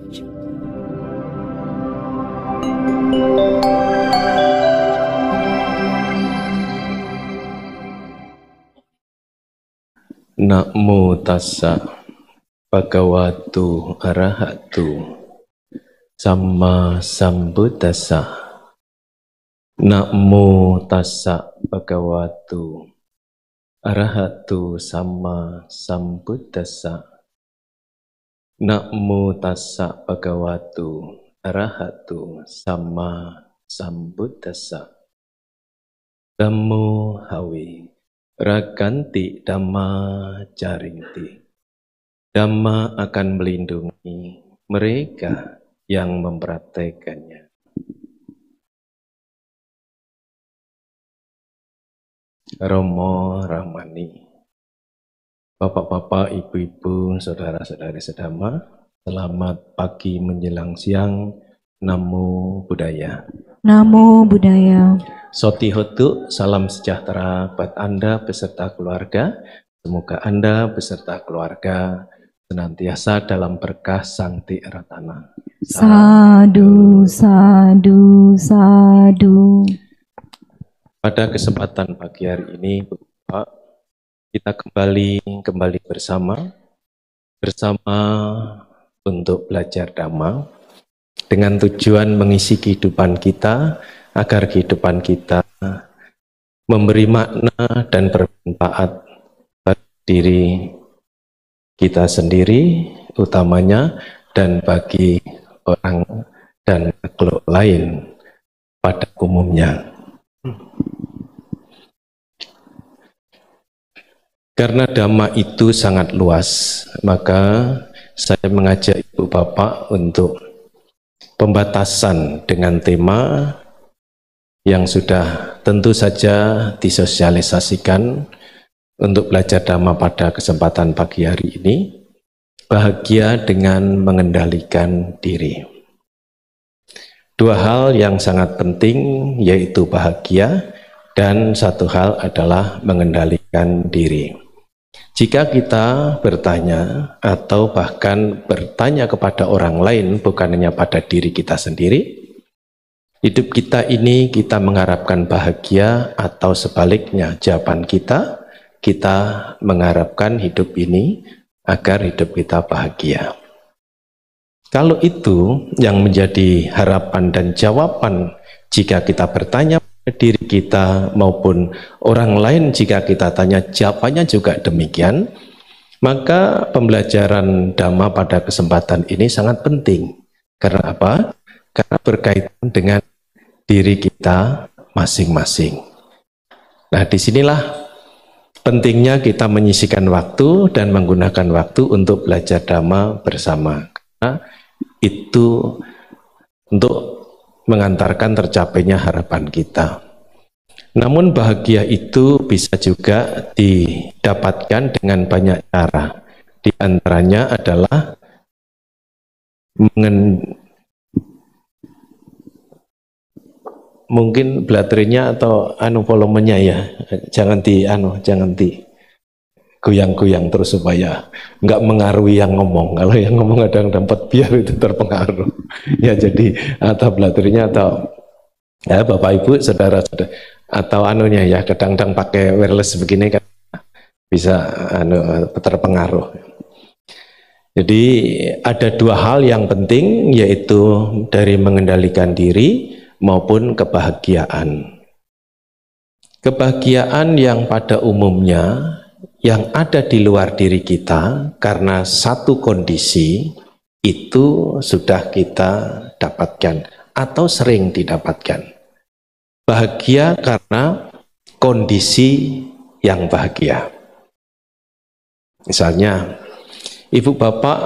Namo tassa bhagavato arahato samma sambuddhassa. Namo tassa bhagavato arahato samma sambuddhassa. Namo tassa bhagavato arahato samma sambuddhassa. Dhammo hawi raganti dhamma jarinti. Dhamma akan melindungi mereka yang mempraktekannya. Romo Ramani, Bapak-bapak, ibu-ibu, saudara-saudari sedama, selamat pagi menjelang siang. Namo Buddhaya. Namo Buddhaya. Soti Hotu, salam sejahtera buat Anda beserta keluarga. Semoga Anda beserta keluarga senantiasa dalam berkah Sangti Ratana. Sadu, sadu, sadu. Pada kesempatan pagi hari ini, Bapak, kita kembali bersama untuk belajar Dhamma dengan tujuan mengisi kehidupan kita agar kehidupan kita memberi makna dan bermanfaat bagi diri kita sendiri utamanya dan bagi orang dan makhluk lain pada umumnya. Karena Dhamma itu sangat luas, maka saya mengajak Ibu Bapak untuk pembatasan dengan tema yang sudah tentu saja disosialisasikan untuk belajar Dhamma pada kesempatan pagi hari ini, bahagia dengan mengendalikan diri. Dua hal yang sangat penting yaitu bahagia dan satu hal adalah mengendalikan diri. Jika kita bertanya atau bahkan bertanya kepada orang lain bukan hanya pada diri kita sendiri, hidup kita ini kita mengharapkan bahagia atau sebaliknya jawaban kita mengharapkan hidup ini agar hidup kita bahagia. Kalau itu yang menjadi harapan dan jawaban jika kita bertanya diri kita maupun orang lain jika kita tanya jawabannya juga demikian, maka pembelajaran Dhamma pada kesempatan ini sangat penting. Karena apa? Karena berkaitan dengan diri kita masing-masing. Nah, disinilah pentingnya kita menyisihkan waktu dan menggunakan waktu untuk belajar Dhamma bersama. Karena itu untuk mengantarkan tercapainya harapan kita. Namun bahagia itu bisa juga didapatkan dengan banyak cara. Di antaranya adalah mungkin baterainya atau volumenya ya, jangan di goyang-goyang terus supaya nggak mengaruhi yang ngomong. Kalau yang ngomong ada yang dapat biar itu terpengaruh. Ya jadi atau baterainya atau ya Bapak Ibu saudara-saudara atau ya kadang-kadang pakai wireless begini kan bisa terpengaruh. Jadi ada dua hal yang penting yaitu dari mengendalikan diri maupun kebahagiaan. Kebahagiaan yang pada umumnya yang ada di luar diri kita karena satu kondisi itu sudah kita dapatkan atau sering didapatkan. Bahagia karena kondisi yang bahagia. Misalnya, ibu bapak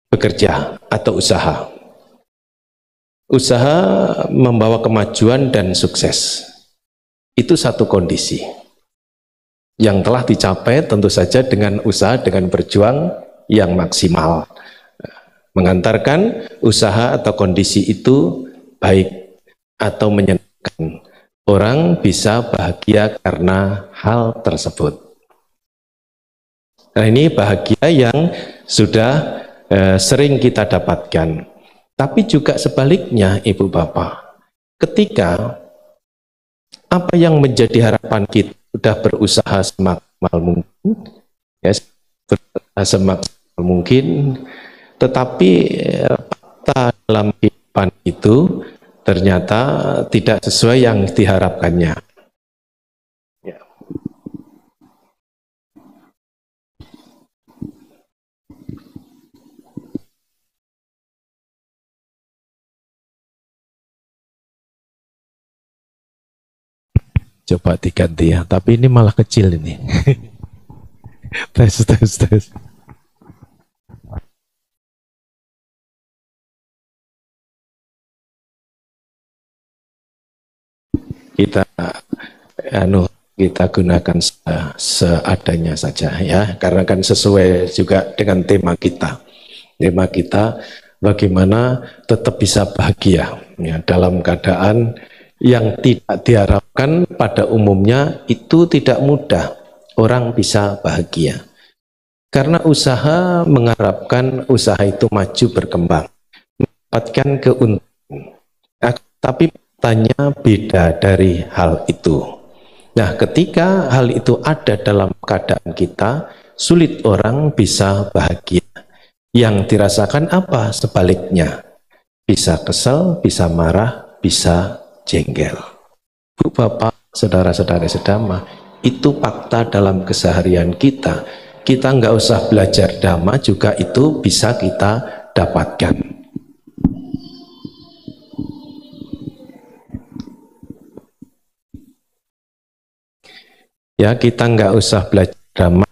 bekerja atau usaha. Usaha membawa kemajuan dan sukses. Itu satu kondisi yang telah dicapai tentu saja dengan usaha, dengan berjuang yang maksimal. Mengantarkan usaha atau kondisi itu baik atau menyenangkan. Orang bisa bahagia karena hal tersebut. Nah, ini bahagia yang sudah sering kita dapatkan. Tapi juga sebaliknya, Ibu Bapak, ketika apa yang menjadi harapan kita sudah berusaha semaksimal mungkin, ya, berusaha semaksimal mungkin, tetapi fakta dalam kehidupan itu ternyata tidak sesuai yang diharapkannya. Ya. Coba diganti ya, tapi ini malah kecil ini. tes. Kita gunakan seadanya saja ya, karena kan sesuai juga dengan tema kita. Tema kita bagaimana tetap bisa bahagia ya, dalam keadaan yang tidak diharapkan pada umumnya itu tidak mudah orang bisa bahagia. Karena usaha mengharapkan usaha itu maju berkembang, mendapatkan keuntungan. Tapi tanya beda dari hal itu. Nah, ketika hal itu ada dalam keadaan kita, sulit orang bisa bahagia. Yang dirasakan apa? Sebaliknya. Bisa kesel, bisa marah, bisa jengkel. Bu, Bapak, saudara-saudara sedama, itu fakta dalam keseharian kita. Kita nggak usah belajar dhamma juga itu bisa kita dapatkan. Ya, kita nggak usah belajar dhamma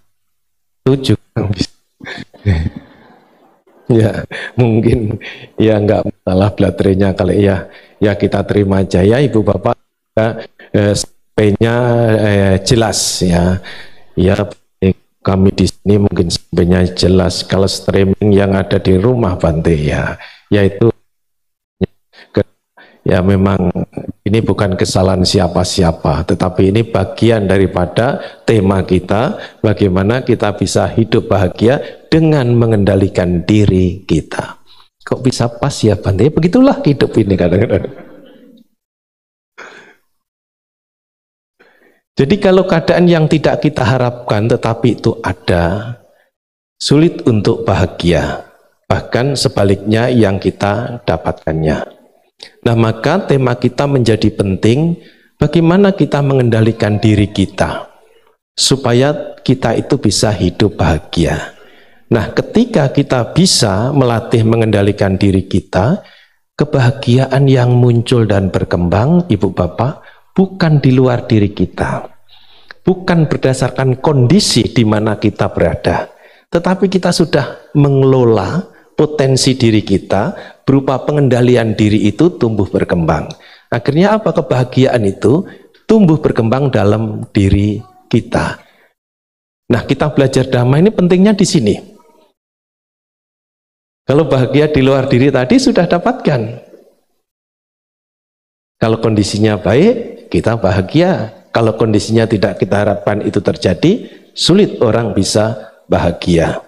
itu juga bisa. Ya, mungkin ya nggak masalah baterainya kali ya. Ya kita terima aja ya Ibu Bapak. Sampainya jelas ya. Ya kami di sini mungkin sampainya jelas. Kalau streaming yang ada di rumah Bante ya, yaitu ya memang ini bukan kesalahan siapa-siapa, tetapi ini bagian daripada tema kita, bagaimana kita bisa hidup bahagia dengan mengendalikan diri kita. Kok bisa pas ya Bante? Begitulah hidup ini kadang-kadang. Jadi kalau keadaan yang tidak kita harapkan tetapi itu ada, sulit untuk bahagia. Bahkan sebaliknya yang kita dapatkannya. Nah, maka tema kita menjadi penting, bagaimana kita mengendalikan diri kita supaya kita itu bisa hidup bahagia. Nah, ketika kita bisa melatih mengendalikan diri kita, kebahagiaan yang muncul dan berkembang, Ibu Bapak, bukan di luar diri kita, bukan berdasarkan kondisi di mana kita berada, tetapi kita sudah mengelola potensi diri kita berupa pengendalian diri itu tumbuh berkembang. Akhirnya apa? Kebahagiaan itu tumbuh berkembang dalam diri kita. Nah, kita belajar dhamma ini pentingnya di sini. Kalau bahagia di luar diri tadi sudah dapatkan. Kalau kondisinya baik, kita bahagia. Kalau kondisinya tidak kita harapkan itu terjadi, sulit orang bisa bahagia.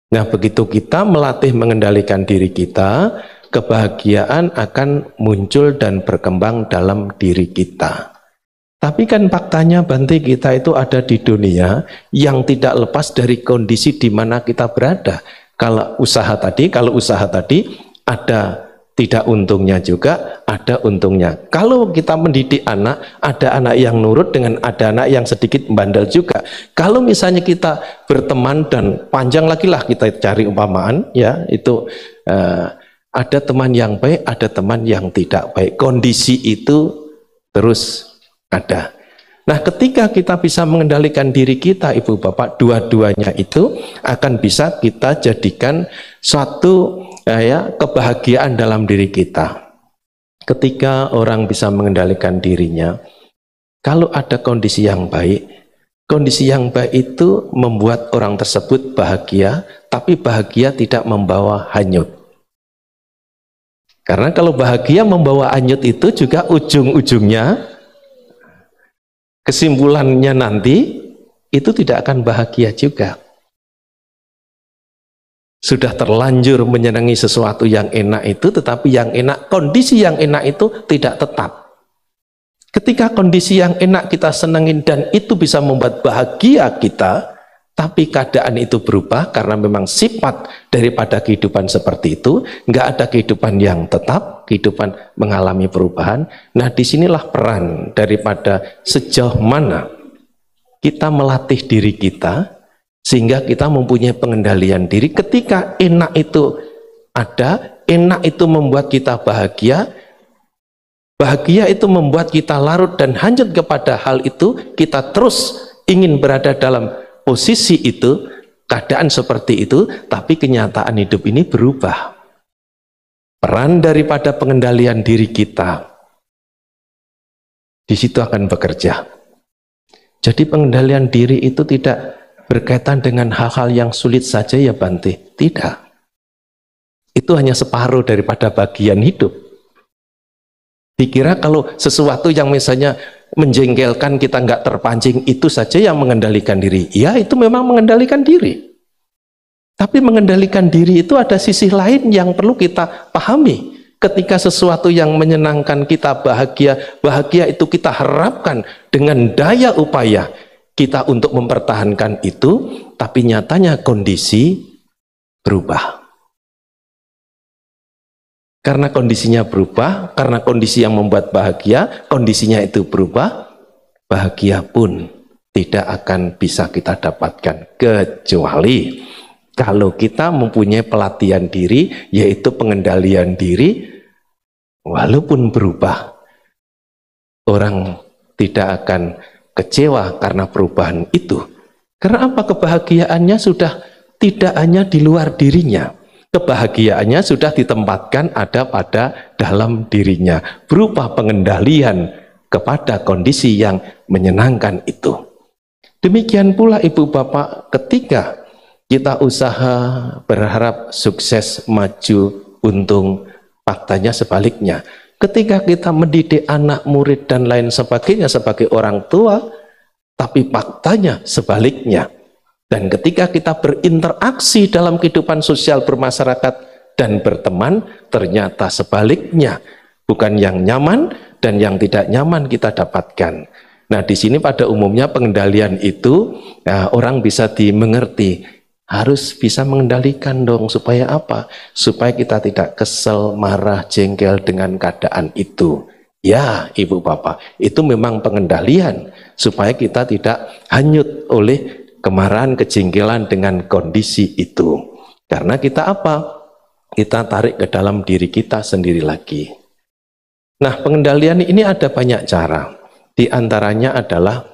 Nah, begitu kita melatih mengendalikan diri kita, kebahagiaan akan muncul dan berkembang dalam diri kita. Tapi kan faktanya Bante, kita itu ada di dunia yang tidak lepas dari kondisi di mana kita berada. Kalau usaha tadi ada tidak untungnya juga, ada untungnya. Kalau kita mendidik anak, ada anak yang nurut dengan ada anak yang sedikit bandel juga. Kalau misalnya kita berteman dan panjang lagi lah kita cari umpamaan, ya itu ada teman yang baik, ada teman yang tidak baik. Kondisi itu terus ada. Nah, ketika kita bisa mengendalikan diri kita, Ibu Bapak, dua-duanya itu akan bisa kita jadikan suatu kebahagiaan dalam diri kita. Ketika orang bisa mengendalikan dirinya, kalau ada kondisi yang baik itu membuat orang tersebut bahagia, tapi bahagia tidak membawa hanyut. Karena kalau bahagia membawa hanyut itu juga ujung-ujungnya, kesimpulannya nanti itu tidak akan bahagia juga. sudah terlanjur menyenangi sesuatu yang enak itu, tetapi yang enak, kondisi yang enak itu tidak tetap. Ketika kondisi yang enak kita senengin dan itu bisa membuat bahagia kita, tapi keadaan itu berubah karena memang sifat daripada kehidupan seperti itu, nggak ada kehidupan yang tetap, kehidupan mengalami perubahan. Nah, disinilah peran daripada sejauh mana kita melatih diri kita sehingga kita mempunyai pengendalian diri. Ketika enak itu ada, enak itu membuat kita bahagia, bahagia itu membuat kita larut dan hanyut kepada hal itu, kita terus ingin berada dalam posisi itu, keadaan seperti itu, tapi kenyataan hidup ini berubah. Peran daripada pengendalian diri kita di situ akan bekerja. Jadi pengendalian diri itu tidak berkaitan dengan hal-hal yang sulit saja ya Bante. Tidak. Itu hanya separuh daripada bagian hidup. Dikira kalau sesuatu yang misalnya menjengkelkan kita nggak terpancing, itu saja yang mengendalikan diri. Ya, itu memang mengendalikan diri. Tapi mengendalikan diri itu ada sisi lain yang perlu kita pahami. Ketika sesuatu yang menyenangkan kita bahagia, bahagia itu kita harapkan dengan daya upaya kita untuk mempertahankan itu, tapi nyatanya kondisi berubah. Karena kondisinya berubah, karena kondisi yang membuat bahagia, kondisinya itu berubah, bahagia pun tidak akan bisa kita dapatkan. Kecuali kalau kita mempunyai pelatihan diri, yaitu pengendalian diri, walaupun berubah, orang tidak akan kecewa karena perubahan itu. Karena apa? Kebahagiaannya sudah tidak hanya di luar dirinya. Kebahagiaannya sudah ditempatkan ada pada dalam dirinya. Berupa pengendalian kepada kondisi yang menyenangkan itu. Demikian pula Ibu Bapak, ketika kita usaha berharap sukses, maju, untung, faktanya sebaliknya. Ketika kita mendidik anak, murid, dan lain sebagainya sebagai orang tua, tapi faktanya sebaliknya. Dan ketika kita berinteraksi dalam kehidupan sosial bermasyarakat dan berteman, ternyata sebaliknya. Bukan yang nyaman dan yang tidak nyaman kita dapatkan. Nah, di sini pada umumnya pengendalian itu, orang bisa dimengerti. Harus bisa mengendalikan dong, supaya apa? Supaya kita tidak kesel, marah, jengkel dengan keadaan itu. Ya, Ibu Bapak, itu memang pengendalian supaya kita tidak hanyut oleh kemarahan, kejengkelan dengan kondisi itu. Karena kita apa? Kita tarik ke dalam diri kita sendiri lagi. Nah, pengendalian ini ada banyak cara. Di antaranya adalah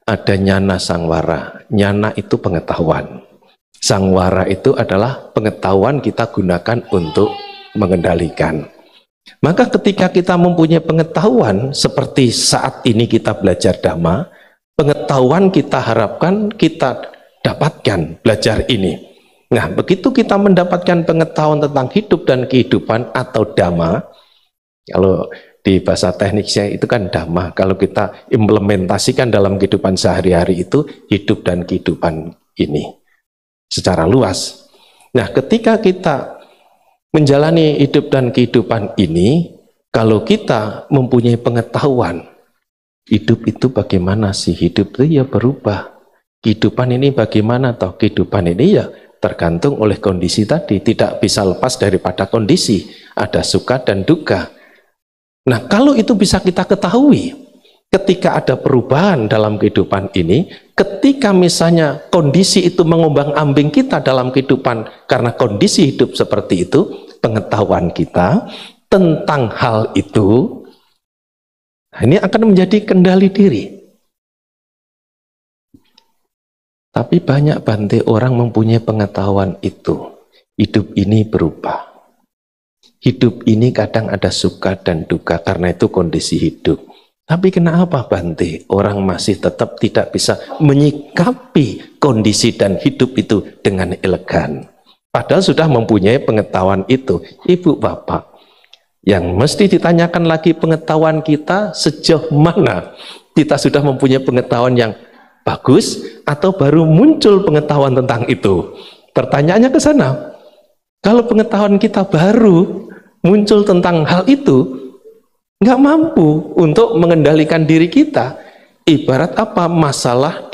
ada nyana sangwara. Nyana itu pengetahuan. Sangwara itu adalah pengetahuan kita gunakan untuk mengendalikan. Maka ketika kita mempunyai pengetahuan seperti saat ini kita belajar Dhamma, pengetahuan kita harapkan kita dapatkan belajar ini. Nah, begitu kita mendapatkan pengetahuan tentang hidup dan kehidupan atau Dhamma, kalau di bahasa tekniknya itu kan Dhamma, kalau kita implementasikan dalam kehidupan sehari-hari itu hidup dan kehidupan ini secara luas. Nah, ketika kita menjalani hidup dan kehidupan ini, kalau kita mempunyai pengetahuan, hidup itu bagaimana sih? Hidup itu ya berubah. Kehidupan ini bagaimana toh? Kehidupan ini ya tergantung oleh kondisi tadi. Tidak bisa lepas daripada kondisi. Ada suka dan duka. Nah, kalau itu bisa kita ketahui, ketika ada perubahan dalam kehidupan ini, ketika misalnya kondisi itu mengombang-ambing kita dalam kehidupan karena kondisi hidup seperti itu, pengetahuan kita tentang hal itu, ini akan menjadi kendali diri. Tapi banyak Bante orang mempunyai pengetahuan itu. Hidup ini berubah. Hidup ini kadang ada suka dan duka karena itu kondisi hidup. Tapi kenapa Bante orang masih tetap tidak bisa menyikapi kondisi dan hidup itu dengan elegan? Padahal sudah mempunyai pengetahuan itu. Ibu Bapak, yang mesti ditanyakan lagi pengetahuan kita sejauh mana kita sudah mempunyai pengetahuan yang bagus atau baru muncul pengetahuan tentang itu. Pertanyaannya ke sana. Kalau pengetahuan kita baru muncul tentang hal itu, nggak mampu untuk mengendalikan diri kita. Ibarat apa? Masalah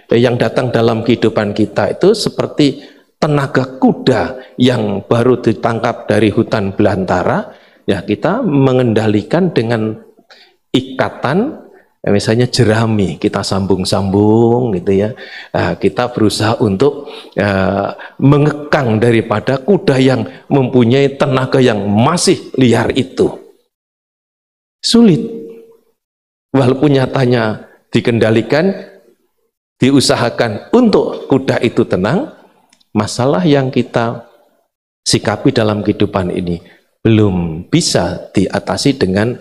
yang datang dalam kehidupan kita itu seperti tenaga kuda yang baru ditangkap dari hutan belantara. Ya, kita mengendalikan dengan ikatan, misalnya jerami, kita sambung-sambung gitu ya. Nah, kita berusaha untuk mengekang daripada kuda yang mempunyai tenaga yang masih liar itu. Sulit. Walaupun nyatanya dikendalikan, diusahakan untuk kuda itu tenang, masalah yang kita sikapi dalam kehidupan ini belum bisa diatasi dengan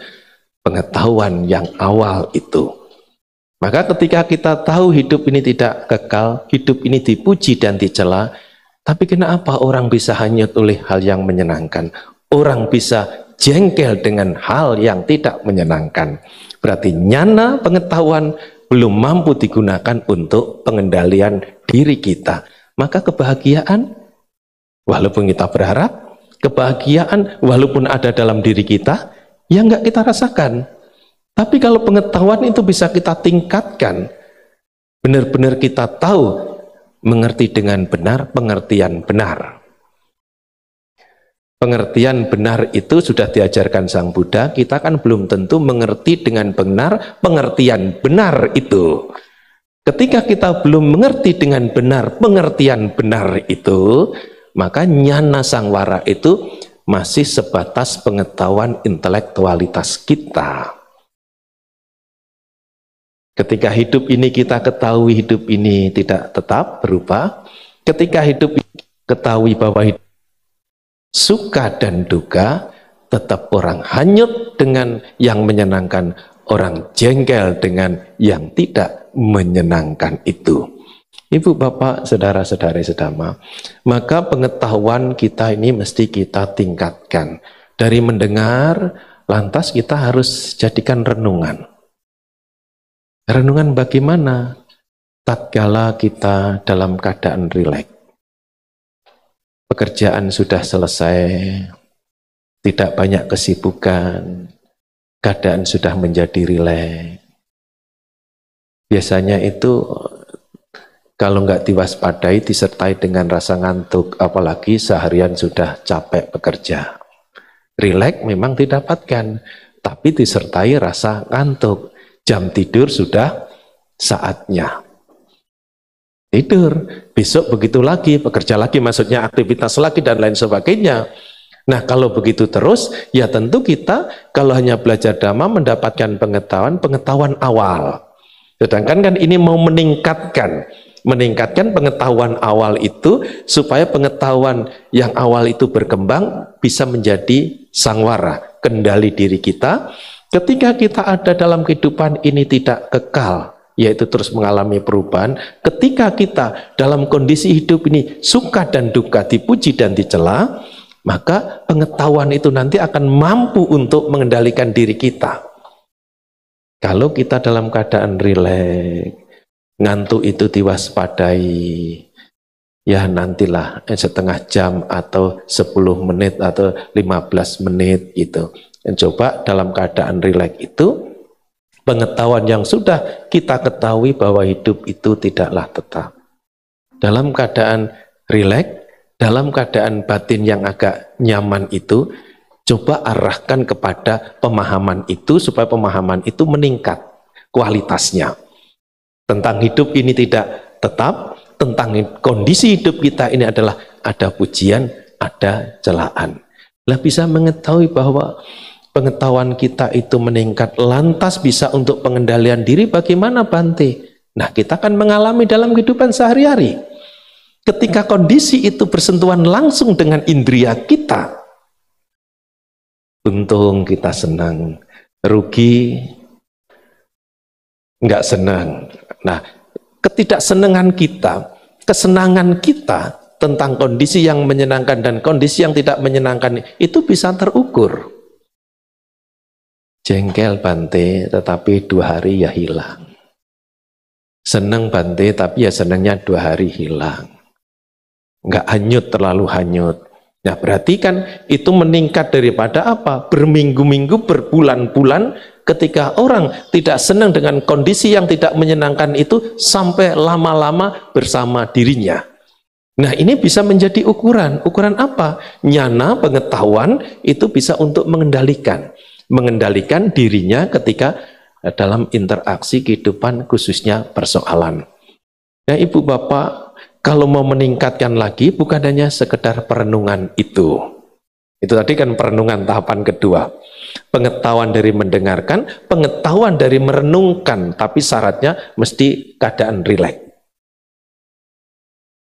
pengetahuan yang awal itu. Maka ketika kita tahu hidup ini tidak kekal, hidup ini dipuji dan dicela, tapi kenapa orang bisa hanyut oleh hal yang menyenangkan? Orang bisa jengkel dengan hal yang tidak menyenangkan. Berarti nyana pengetahuan belum mampu digunakan untuk pengendalian diri kita. Maka kebahagiaan, walaupun kita berharap, kebahagiaan walaupun ada dalam diri kita, ya enggak kita rasakan. Tapi kalau pengetahuan itu bisa kita tingkatkan, benar-benar kita tahu, mengerti dengan benar, pengertian benar. Pengertian benar itu sudah diajarkan Sang Buddha, kita kan belum tentu mengerti dengan benar pengertian benar itu. Ketika kita belum mengerti dengan benar pengertian benar itu, maka nyana sangwara itu masih sebatas pengetahuan intelektualitas kita. Ketika hidup ini kita ketahui hidup ini tidak tetap berubah, ketika hidup ini ketahui bahwa hidup suka dan duka, tetap orang hanyut dengan yang menyenangkan, orang jengkel dengan yang tidak menyenangkan itu. Ibu, bapak, saudara-saudari sedama, maka pengetahuan kita ini mesti kita tingkatkan. Dari mendengar, lantas kita harus jadikan renungan. Renungan bagaimana? Tatkala kita dalam keadaan rileks, pekerjaan sudah selesai, tidak banyak kesibukan, keadaan sudah menjadi rileks. Biasanya itu kalau nggak diwaspadai disertai dengan rasa ngantuk, apalagi seharian sudah capek bekerja. Rileks memang didapatkan, tapi disertai rasa ngantuk. Jam tidur sudah saatnya. Tidur, besok begitu lagi, bekerja lagi, maksudnya aktivitas lagi dan lain sebagainya. Nah, kalau begitu terus, ya tentu kita kalau hanya belajar dhamma mendapatkan pengetahuan awal. Sedangkan kan ini mau meningkatkan pengetahuan awal itu supaya pengetahuan yang awal itu berkembang bisa menjadi sangwara, kendali diri kita. Ketika kita ada dalam kehidupan ini tidak kekal, yaitu terus mengalami perubahan, ketika kita dalam kondisi hidup ini suka dan duka, dipuji dan dicela, maka pengetahuan itu nanti akan mampu untuk mengendalikan diri kita. Kalau kita dalam keadaan rileks, ngantuk itu diwaspadai, ya nantilah setengah jam atau 10 menit atau 15 menit gitu. Dan coba dalam keadaan rileks itu, pengetahuan yang sudah kita ketahui bahwa hidup itu tidaklah tetap. Dalam keadaan rileks, dalam keadaan batin yang agak nyaman itu, coba arahkan kepada pemahaman itu supaya pemahaman itu meningkat kualitasnya. Tentang hidup ini tidak tetap, tentang kondisi hidup kita ini adalah ada pujian, ada celaan. Lah bisa mengetahui bahwa pengetahuan kita itu meningkat, lantas bisa untuk pengendalian diri bagaimana Bante? Nah, kita akan mengalami dalam kehidupan sehari-hari. Ketika kondisi itu bersentuhan langsung dengan indria kita, untung kita senang, rugi nggak senang. Nah, ketidaksenangan kita, kesenangan kita tentang kondisi yang menyenangkan dan kondisi yang tidak menyenangkan itu bisa terukur. Jengkel Bante, tetapi 2 hari ya hilang. Senang Bante, tapi ya senangnya 2 hari hilang. nggak hanyut, terlalu hanyut. Nah, berarti kan itu meningkat daripada apa? Berminggu-minggu, berbulan-bulan, ketika orang tidak senang dengan kondisi yang tidak menyenangkan itu sampai lama-lama bersama dirinya. Nah, ini bisa menjadi ukuran. Ukuran apa? Nyana, pengetahuan itu bisa untuk mengendalikan dirinya ketika dalam interaksi kehidupan, khususnya persoalan. Nah, Ibu Bapak, kalau mau meningkatkan lagi bukan hanya sekedar perenungan itu. Itu tadi kan perenungan tahapan kedua. Pengetahuan dari mendengarkan, pengetahuan dari merenungkan, tapi syaratnya mesti keadaan rileks.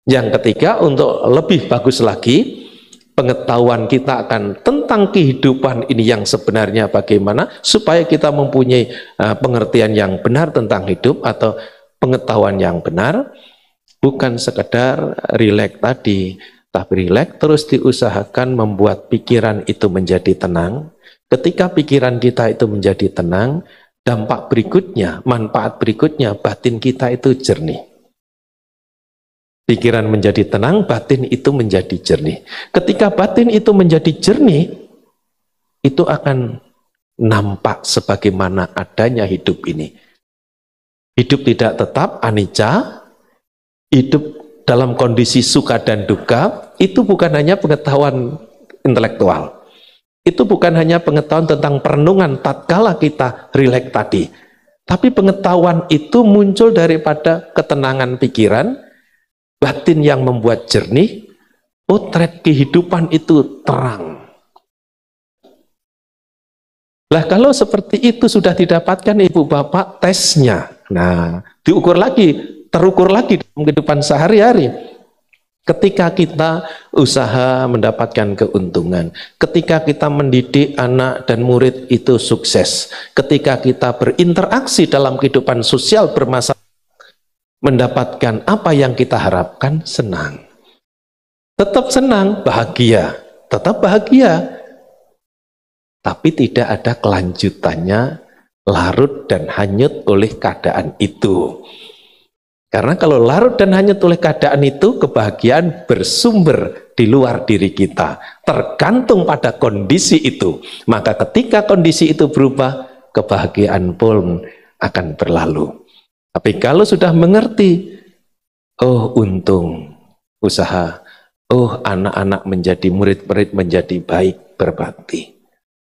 Yang ketiga, untuk lebih bagus lagi, pengetahuan kita akan tentang kehidupan ini yang sebenarnya bagaimana, supaya kita mempunyai pengertian yang benar tentang hidup atau pengetahuan yang benar, bukan sekedar rileks tadi, tapi rileks terus diusahakan membuat pikiran itu menjadi tenang. Ketika pikiran kita itu menjadi tenang, dampak berikutnya, manfaat berikutnya, batin kita itu jernih. Pikiran menjadi tenang, batin itu menjadi jernih. Ketika batin itu menjadi jernih, itu akan nampak sebagaimana adanya hidup ini. Hidup tidak tetap, anicca. Hidup dalam kondisi suka dan duka, itu bukan hanya pengetahuan intelektual. Itu bukan hanya pengetahuan tentang perenungan tatkala kita rileks tadi. Tapi pengetahuan itu muncul daripada ketenangan pikiran, batin yang membuat jernih, potret kehidupan itu terang. Lah kalau seperti itu sudah didapatkan Ibu Bapak, tesnya. Nah, terukur lagi dalam kehidupan sehari-hari. Ketika kita usaha mendapatkan keuntungan, ketika kita mendidik anak dan murid itu sukses, ketika kita berinteraksi dalam kehidupan sosial bermasalah, mendapatkan apa yang kita harapkan, senang. Tetap senang, bahagia, tetap bahagia. Tapi tidak ada kelanjutannya, larut dan hanyut oleh keadaan itu. Karena kalau larut dan hanyut oleh keadaan itu, kebahagiaan bersumber di luar diri kita. Tergantung pada kondisi itu. Maka ketika kondisi itu berubah, kebahagiaan pun akan berlalu. Tapi kalau sudah mengerti, oh untung usaha, oh anak-anak menjadi murid-murid menjadi baik, berbakti.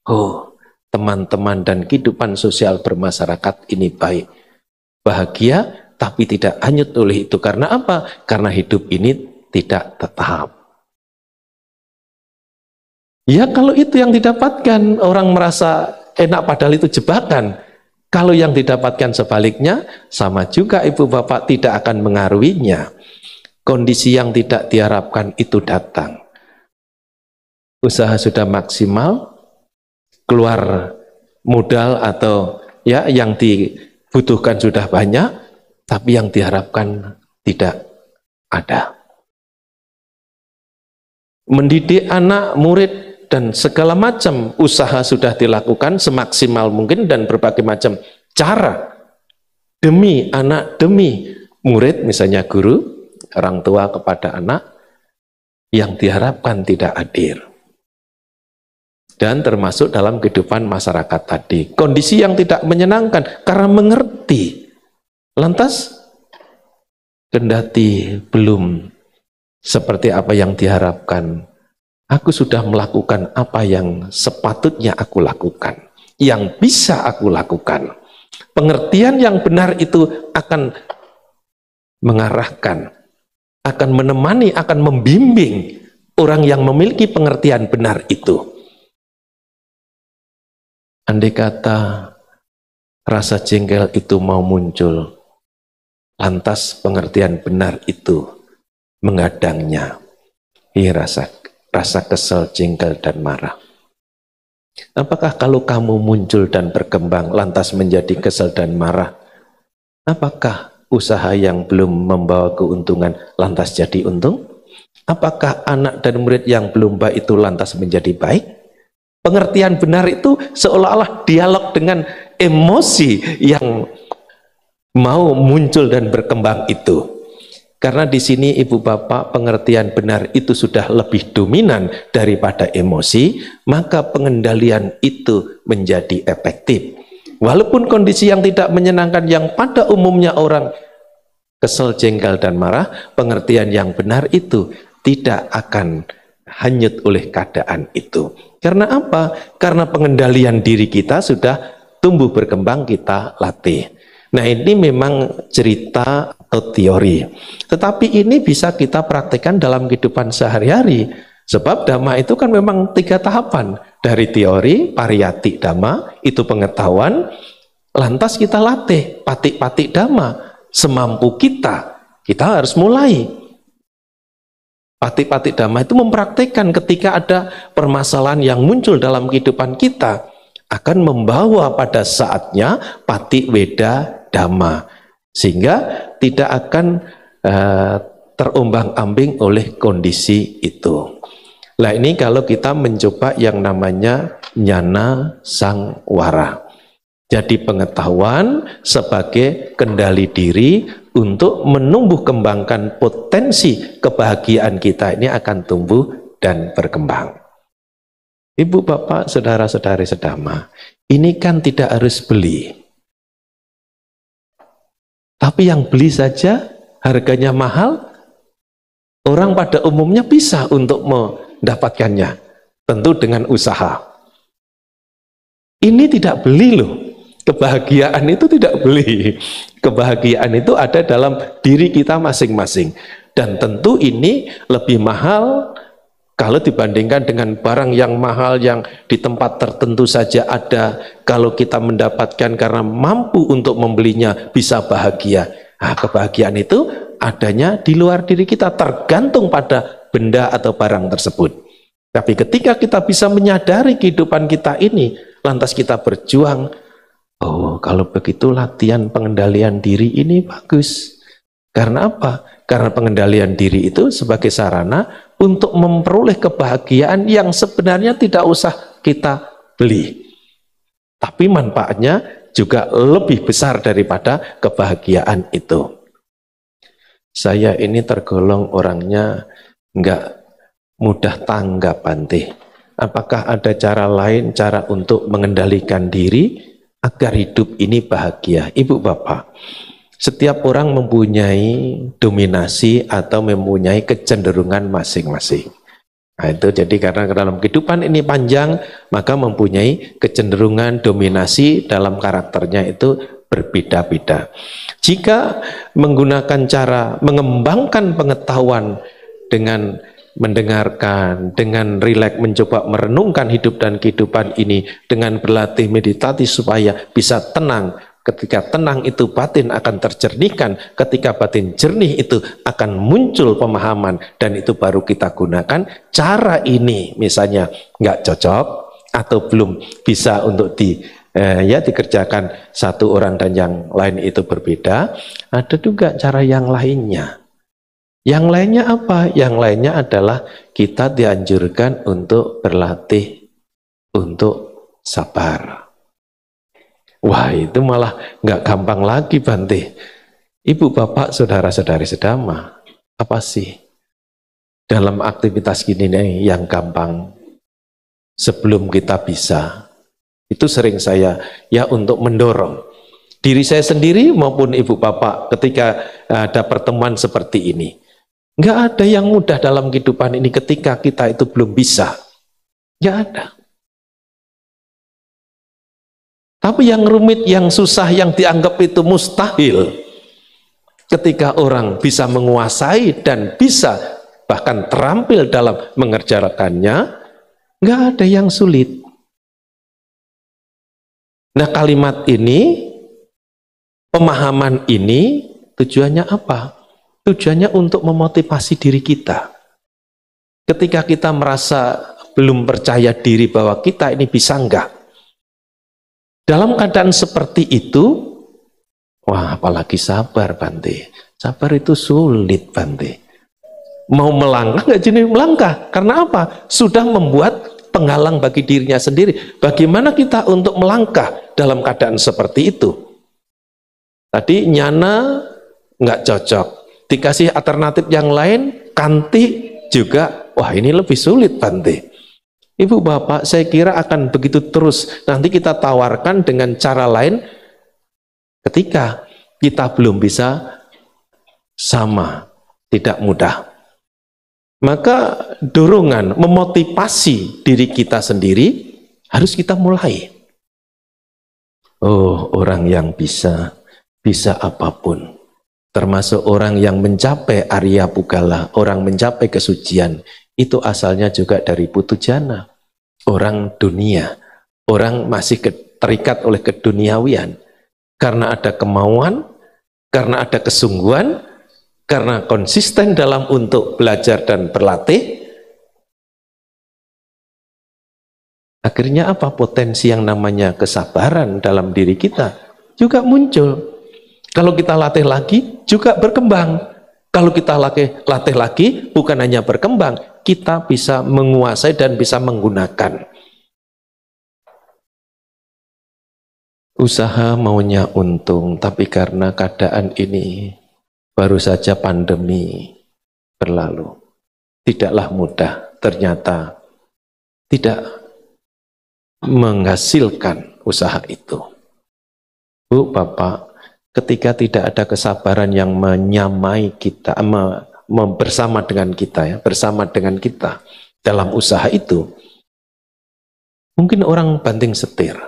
Oh teman-teman dan kehidupan sosial bermasyarakat ini baik, bahagia, tapi tidak hanyut oleh itu. Karena apa? Karena hidup ini tidak tetap. Ya kalau itu yang didapatkan, orang merasa enak padahal itu jebakan. Kalau yang didapatkan sebaliknya, sama juga Ibu Bapak tidak akan mengaruhinya. Kondisi yang tidak diharapkan itu datang. Usaha sudah maksimal, keluar modal atau ya yang dibutuhkan sudah banyak, tapi yang diharapkan tidak ada. Mendidik anak, murid, dan segala macam usaha sudah dilakukan semaksimal mungkin dan berbagai macam cara demi anak, demi murid, misalnya guru, orang tua kepada anak, yang diharapkan tidak hadir. Dan termasuk dalam kehidupan masyarakat tadi, kondisi yang tidak menyenangkan karena mengerti. Lantas kendati belum seperti apa yang diharapkan, aku sudah melakukan apa yang sepatutnya aku lakukan, yang bisa aku lakukan. Pengertian yang benar itu akan mengarahkan, akan menemani, akan membimbing orang yang memiliki pengertian benar itu. Andai kata rasa jengkel itu mau muncul, lantas pengertian benar itu menghadangnya, rasa kesal, jengkel, dan marah. Apakah kalau kamu muncul dan berkembang lantas menjadi kesal dan marah, apakah usaha yang belum membawa keuntungan lantas jadi untung? Apakah anak dan murid yang belum baik itu lantas menjadi baik? Pengertian benar itu seolah-olah dialog dengan emosi yang mau muncul dan berkembang itu. Karena di sini Ibu Bapak pengertian benar itu sudah lebih dominan daripada emosi, maka pengendalian itu menjadi efektif. Walaupun kondisi yang tidak menyenangkan yang pada umumnya orang kesel, jengkel, dan marah, pengertian yang benar itu tidak akan hanyut oleh keadaan itu. Karena apa? Karena pengendalian diri kita sudah tumbuh berkembang, kita latih. Nah, ini memang cerita atau teori. Tetapi ini bisa kita praktekkan dalam kehidupan sehari-hari. Sebab Dhamma itu kan memang 3 tahapan. Dari teori, pariyati Dhamma, itu pengetahuan. Lantas kita latih, patik-patik Dhamma. Semampu kita harus mulai. Patik-patik Dhamma itu mempraktekkan ketika ada permasalahan yang muncul dalam kehidupan kita, akan membawa pada saatnya patik weda Dhamma, sehingga tidak akan terombang-ambing oleh kondisi itu. Nah, ini kalau kita mencoba yang namanya nyana sangwara. Jadi pengetahuan sebagai kendali diri untuk menumbuh kembangkan potensi kebahagiaan kita ini akan tumbuh dan berkembang. Ibu, Bapak, saudara-saudari sedama, ini kan tidak harus beli. Tapi yang beli saja harganya mahal, orang pada umumnya bisa untuk mendapatkannya, tentu dengan usaha. Ini tidak beli loh. Kebahagiaan itu tidak beli. Kebahagiaan itu ada dalam diri kita masing-masing. Dan tentu ini lebih mahal kalau dibandingkan dengan barang yang mahal yang di tempat tertentu saja ada. Kalau kita mendapatkan karena mampu untuk membelinya bisa bahagia. Nah, kebahagiaan itu adanya di luar diri kita, tergantung pada benda atau barang tersebut. Tapi ketika kita bisa menyadari kehidupan kita ini, lantas kita berjuang, oh, kalau begitu latihan pengendalian diri ini bagus. Karena apa? Karena pengendalian diri itu sebagai sarana untuk memperoleh kebahagiaan yang sebenarnya tidak usah kita beli. Tapi manfaatnya juga lebih besar daripada kebahagiaan itu. Saya ini tergolong orangnya nggak mudah tanggap, Bante. Apakah ada cara lain, cara untuk mengendalikan diri agar hidup ini bahagia? Ibu, Bapak, setiap orang mempunyai dominasi atau mempunyai kecenderungan masing-masing. Nah, itu jadi karena dalam kehidupan ini panjang, maka mempunyai kecenderungan dominasi dalam karakternya itu berbeda-beda. Jika menggunakan cara mengembangkan pengetahuan dengan mendengarkan, dengan rileks mencoba merenungkan hidup dan kehidupan ini, dengan berlatih meditasi supaya bisa tenang. Ketika tenang itu batin akan terjernihkan, ketika batin jernih itu akan muncul pemahaman, dan itu baru kita gunakan. Cara ini misalnya nggak cocok atau belum bisa untuk dikerjakan satu orang dan yang lain itu berbeda, ada juga cara yang lainnya. Yang lainnya apa? Yang lainnya adalah kita dianjurkan untuk berlatih untuk sabar. Wah, itu malah nggak gampang lagi, Bante. Ibu, Bapak, saudara-saudari sedama, apa sih dalam aktivitas gini nih yang gampang sebelum kita bisa? Itu sering saya untuk mendorong diri saya sendiri maupun Ibu, Bapak ketika ada pertemuan seperti ini. Nggak ada yang mudah dalam kehidupan ini ketika kita itu belum bisa. Nggak ada. Tapi yang rumit, yang susah, yang dianggap itu mustahil, ketika orang bisa menguasai dan bisa bahkan terampil dalam mengerjakannya, nggak ada yang sulit. Nah, kalimat ini, pemahaman ini, tujuannya apa? Tujuannya untuk memotivasi diri kita. Ketika kita merasa belum percaya diri bahwa kita ini bisa enggak, dalam keadaan seperti itu, wah, apalagi sabar, Bante. Sabar itu sulit, Bante. Mau melangkah nggak jadi melangkah. Karena apa? Sudah membuat penghalang bagi dirinya sendiri. Bagaimana kita untuk melangkah dalam keadaan seperti itu? Tadi nyana nggak cocok. dikasih alternatif yang lain, kanti juga, wah ini lebih sulit Bante. Ibu bapak, saya kira akan begitu terus. Nanti kita tawarkan dengan cara lain ketika kita belum bisa sama, tidak mudah. Maka dorongan memotivasi diri kita sendiri harus kita mulai. Oh, orang yang bisa apapun. Termasuk orang yang mencapai Arya Pugala, orang mencapai kesucian, itu asalnya juga dari putujana. Orang dunia, orang masih terikat oleh keduniawian. Karena ada kemauan, karena ada kesungguhan, karena konsisten dalam untuk belajar dan berlatih, akhirnya apa? Potensi yang namanya kesabaran dalam diri kita juga muncul. Kalau kita latih lagi, juga berkembang. Kalau kita latih lagi, bukan hanya berkembang, kita bisa menguasai dan bisa menggunakan. Usaha maunya untung, tapi karena keadaan ini baru saja pandemi berlalu, tidaklah mudah, ternyata tidak menghasilkan usaha itu. Bu, Bapak, ketika tidak ada kesabaran yang menyamai kita, bersama dengan kita, ya, bersama dengan kita dalam usaha itu, mungkin orang banting setir,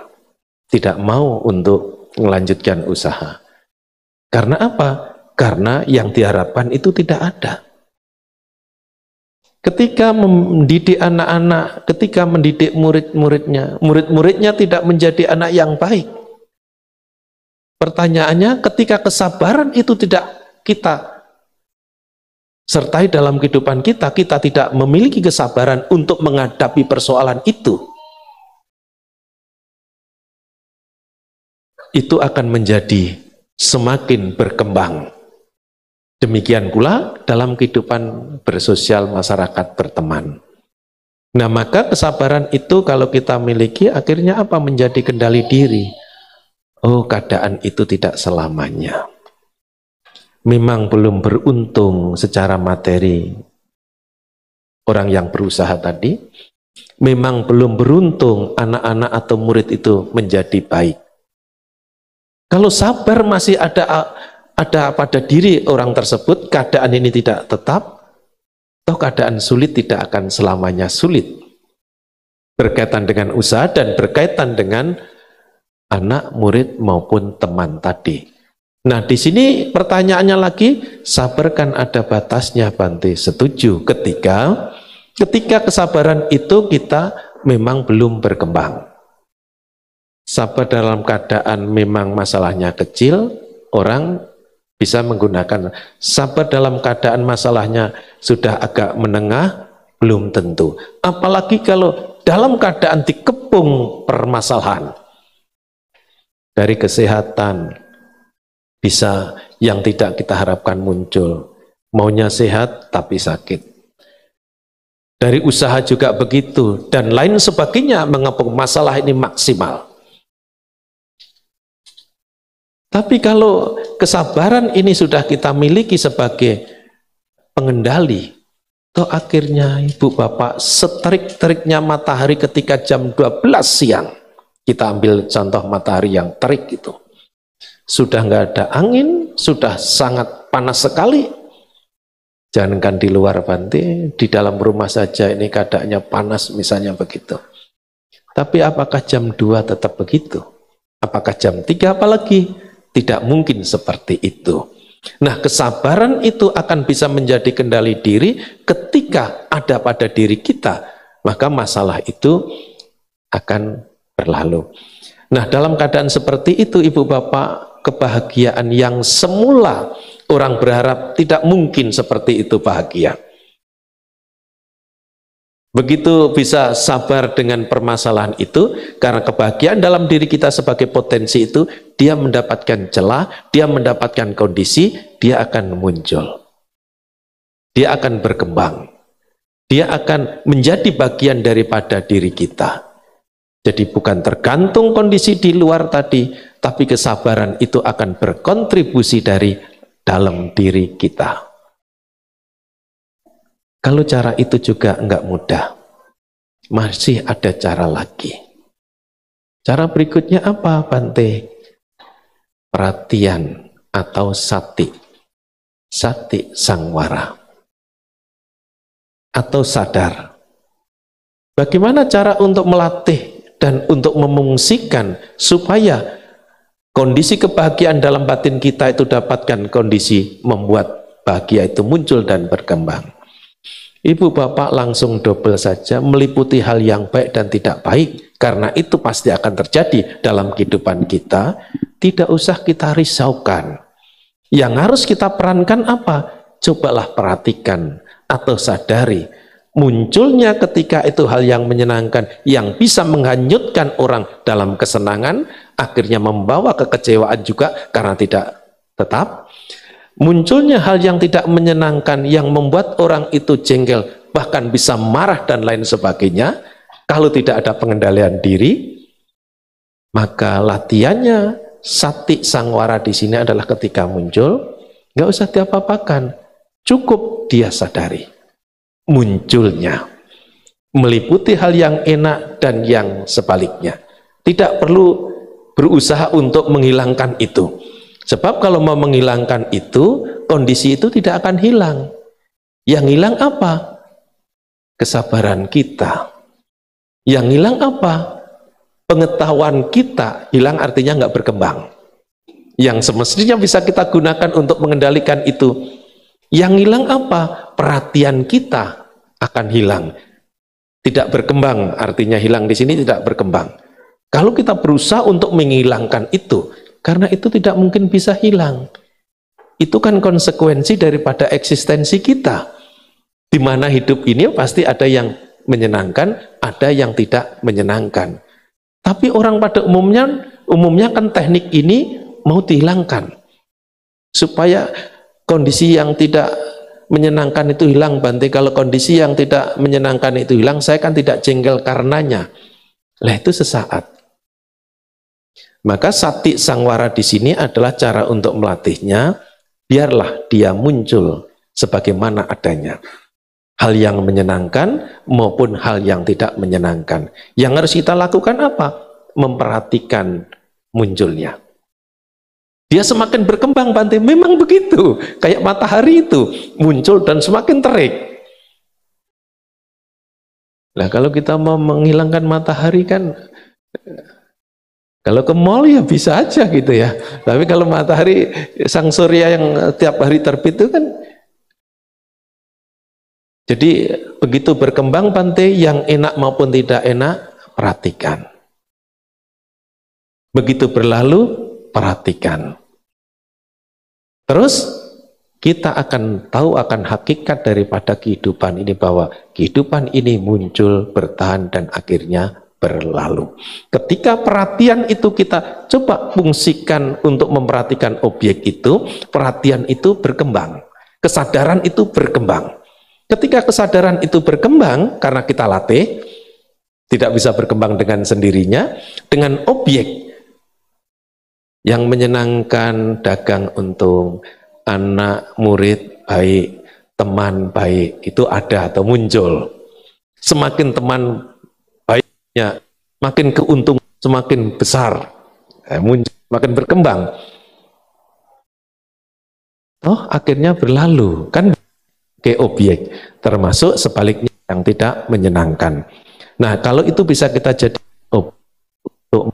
tidak mau untuk melanjutkan usaha. Karena apa? Karena yang diharapkan itu tidak ada. Ketika mendidik anak-anak, ketika mendidik murid-muridnya tidak menjadi anak yang baik. Pertanyaannya, ketika kesabaran itu tidak kita sertai dalam kehidupan kita, kita tidak memiliki kesabaran untuk menghadapi persoalan itu akan menjadi semakin berkembang. Demikian pula dalam kehidupan bersosial masyarakat berteman. Nah, maka kesabaran itu kalau kita miliki, akhirnya apa? Menjadi kendali diri. Oh, keadaan itu tidak selamanya. Memang belum beruntung secara materi orang yang berusaha tadi. Memang belum beruntung anak-anak atau murid itu menjadi baik. Kalau sabar masih ada pada diri orang tersebut, keadaan ini tidak tetap, toh keadaan sulit tidak akan selamanya sulit. Berkaitan dengan usaha dan berkaitan dengan anak, murid maupun teman tadi. Nah, di sini pertanyaannya lagi, sabar kan ada batasnya, Bante. Setuju ketika kesabaran itu kita memang belum berkembang. Sabar dalam keadaan memang masalahnya kecil, orang bisa menggunakan. Sabar dalam keadaan masalahnya sudah agak menengah, belum tentu. Apalagi kalau dalam keadaan dikepung permasalahan. Dari kesehatan, bisa yang tidak kita harapkan muncul. Maunya sehat tapi sakit. Dari usaha juga begitu. Dan lain sebagainya mengepung masalah ini maksimal. Tapi kalau kesabaran ini sudah kita miliki sebagai pengendali, toh akhirnya Ibu Bapak seterik-teriknya matahari ketika jam 12 siang, kita ambil contoh matahari yang terik itu, sudah nggak ada angin, sudah sangat panas sekali. Jangankan di luar, Bante, di dalam rumah saja ini keadaannya panas misalnya begitu. Tapi apakah jam 2 tetap begitu? Apakah jam 3 apalagi? Tidak mungkin seperti itu. Nah, kesabaran itu akan bisa menjadi kendali diri ketika ada pada diri kita, maka masalah itu akan berlalu. Nah, dalam keadaan seperti itu, Ibu Bapak, kebahagiaan yang semula orang berharap tidak mungkin seperti itu bahagia. Begitu bisa sabar dengan permasalahan itu, karena kebahagiaan dalam diri kita sebagai potensi itu, dia mendapatkan celah, dia mendapatkan kondisi, dia akan muncul. Dia akan berkembang. Dia akan menjadi bagian daripada diri kita. Jadi bukan tergantung kondisi di luar tadi, tapi kesabaran itu akan berkontribusi dari dalam diri kita. Kalau cara itu juga enggak mudah, masih ada cara lagi. Cara berikutnya apa, Bante? Perhatian atau sati. Sati sangwara. Atau sadar. Bagaimana cara untuk melatih dan untuk memungsikan supaya kondisi kebahagiaan dalam batin kita itu dapatkan kondisi membuat bahagia itu muncul dan berkembang. Ibu bapak langsung double saja, meliputi hal yang baik dan tidak baik, karena itu pasti akan terjadi dalam kehidupan kita. Tidak usah kita risaukan. Yang harus kita perankan apa? Cobalah perhatikan atau sadari, munculnya ketika itu hal yang menyenangkan, yang bisa menghanyutkan orang dalam kesenangan, akhirnya membawa kekecewaan juga karena tidak tetap. Munculnya hal yang tidak menyenangkan yang membuat orang itu jengkel, bahkan bisa marah dan lain sebagainya. Kalau tidak ada pengendalian diri, maka latihannya sati sangwara di sini adalah ketika muncul, nggak usah diapa-apakan, cukup dia sadari munculnya, meliputi hal yang enak dan yang sebaliknya. Tidak perlu berusaha untuk menghilangkan itu. Sebab kalau mau menghilangkan itu, kondisi itu tidak akan hilang. Yang hilang apa? Kesabaran kita. Yang hilang apa? Pengetahuan kita hilang, artinya nggak berkembang. Yang semestinya bisa kita gunakan untuk mengendalikan itu. Yang hilang apa? Perhatian kita akan hilang. Tidak berkembang, artinya hilang di sini tidak berkembang. Kalau kita berusaha untuk menghilangkan itu, karena itu tidak mungkin bisa hilang. Itu kan konsekuensi daripada eksistensi kita. Di mana hidup ini pasti ada yang menyenangkan, ada yang tidak menyenangkan. Tapi orang pada umumnya kan teknik ini mau dihilangkan. Supaya kondisi yang tidak menyenangkan itu hilang, Bante. Kalau kondisi yang tidak menyenangkan itu hilang, saya kan tidak jengkel karenanya. Lah itu sesaat. Maka sati sangwara di sini adalah cara untuk melatihnya, biarlah dia muncul sebagaimana adanya. Hal yang menyenangkan maupun hal yang tidak menyenangkan. Yang harus kita lakukan apa? Memperhatikan munculnya. Dia semakin berkembang, Bante. Memang begitu. Kayak matahari itu muncul dan semakin terik. Nah, kalau kita mau menghilangkan matahari kan, kalau ke mall ya bisa aja gitu ya. Tapi kalau matahari sang surya yang tiap hari terbit itu kan, jadi begitu berkembang, Bante, yang enak maupun tidak enak, perhatikan. Begitu berlalu, perhatikan. Terus kita akan tahu akan hakikat daripada kehidupan ini, bahwa kehidupan ini muncul, bertahan, dan akhirnya berlalu. Ketika perhatian itu kita coba fungsikan untuk memperhatikan objek itu, perhatian itu berkembang, kesadaran itu berkembang. Ketika kesadaran itu berkembang, karena kita latih, tidak bisa berkembang dengan sendirinya, dengan objek yang menyenangkan, dagang untung, anak, murid baik, teman baik, itu ada atau muncul. Semakin teman baiknya, makin keuntungan semakin besar, muncul, makin berkembang. Akhirnya berlalu, kan ke objek, termasuk sebaliknya yang tidak menyenangkan. Nah, kalau itu bisa kita jadi untuk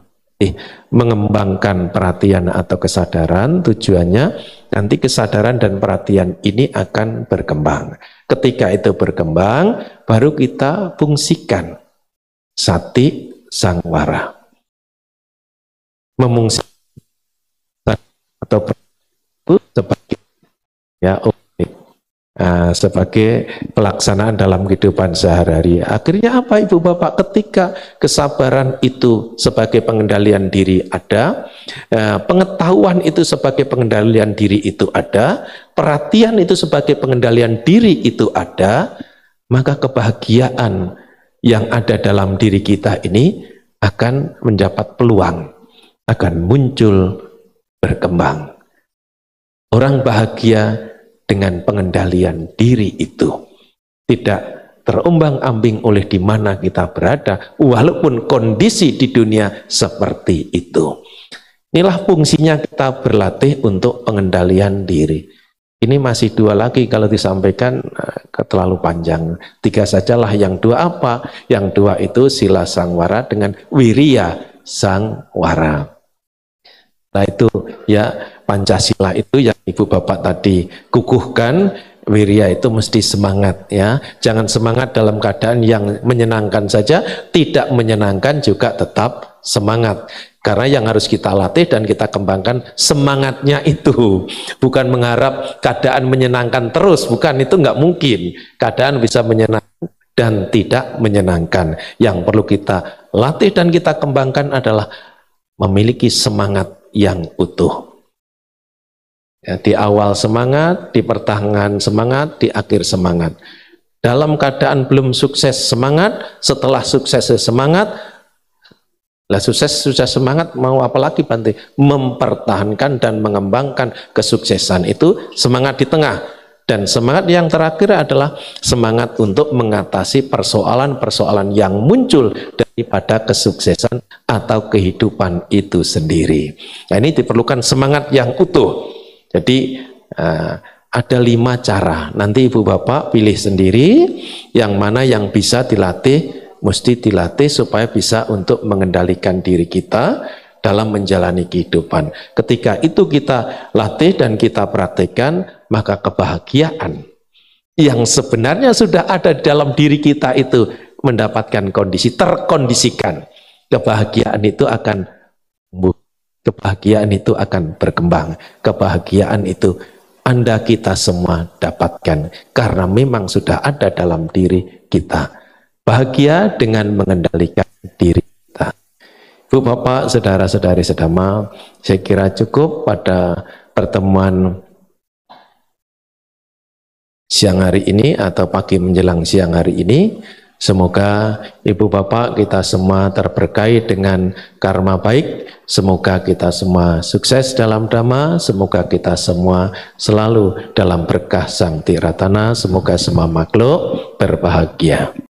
mengembangkan perhatian atau kesadaran, tujuannya nanti kesadaran dan perhatian ini akan berkembang. Ketika itu berkembang, baru kita fungsikan sati sangwara, memungsikan atau sebagai ya sebagai pelaksanaan dalam kehidupan sehari-hari. Akhirnya apa, Ibu Bapak? Ketika kesabaran itu sebagai pengendalian diri ada, pengetahuan itu sebagai pengendalian diri itu ada, perhatian itu sebagai pengendalian diri itu ada, maka kebahagiaan yang ada dalam diri kita ini akan mendapat peluang, akan muncul, berkembang. Orang bahagia dengan pengendalian diri itu. tidak terombang-ambing oleh di mana kita berada, walaupun kondisi di dunia seperti itu. Inilah fungsinya kita berlatih untuk pengendalian diri. Ini masih 2 lagi, kalau disampaikan terlalu panjang. 3 sajalah. Yang 2 apa? Yang 2 itu sila sangwara dengan wiriya sangwara. Nah itu ya, Pancasila itu yang Ibu Bapak tadi kukuhkan. Wirya itu mesti semangat ya. Jangan semangat dalam keadaan yang menyenangkan saja, tidak menyenangkan juga tetap semangat. Karena yang harus kita latih dan kita kembangkan semangatnya itu. Bukan mengharap keadaan menyenangkan terus, bukan, itu nggak mungkin. Keadaan bisa menyenangkan dan tidak menyenangkan. Yang perlu kita latih dan kita kembangkan adalah memiliki semangat yang utuh. Ya, di awal semangat, di pertengahan semangat, di akhir semangat. Dalam keadaan belum sukses semangat, setelah sukses semangat, lah sukses sudah semangat, mau apa lagi Bante? Mempertahankan dan mengembangkan kesuksesan itu semangat di tengah. Dan semangat yang terakhir adalah semangat untuk mengatasi persoalan-persoalan yang muncul daripada kesuksesan atau kehidupan itu sendiri. Nah ini diperlukan semangat yang utuh. Jadi ada 5 cara, nanti Ibu Bapak pilih sendiri yang mana yang bisa dilatih, mesti dilatih supaya bisa untuk mengendalikan diri kita dalam menjalani kehidupan. Ketika itu kita latih dan kita praktekkan, maka kebahagiaan yang sebenarnya sudah ada di dalam diri kita itu mendapatkan kondisi, terkondisikan. Kebahagiaan itu akan kebahagiaan itu akan berkembang. Kebahagiaan itu Anda kita semua dapatkan karena memang sudah ada dalam diri kita. Bahagia dengan mengendalikan diri kita. Ibu Bapak, saudara-saudari sedama, saya kira cukup pada pertemuan siang hari ini atau pagi menjelang siang hari ini. Semoga Ibu Bapak kita semua terberkahi dengan karma baik. Semoga kita semua sukses dalam dhamma. Semoga kita semua selalu dalam berkah Sang Tiratana. Semoga semua makhluk berbahagia.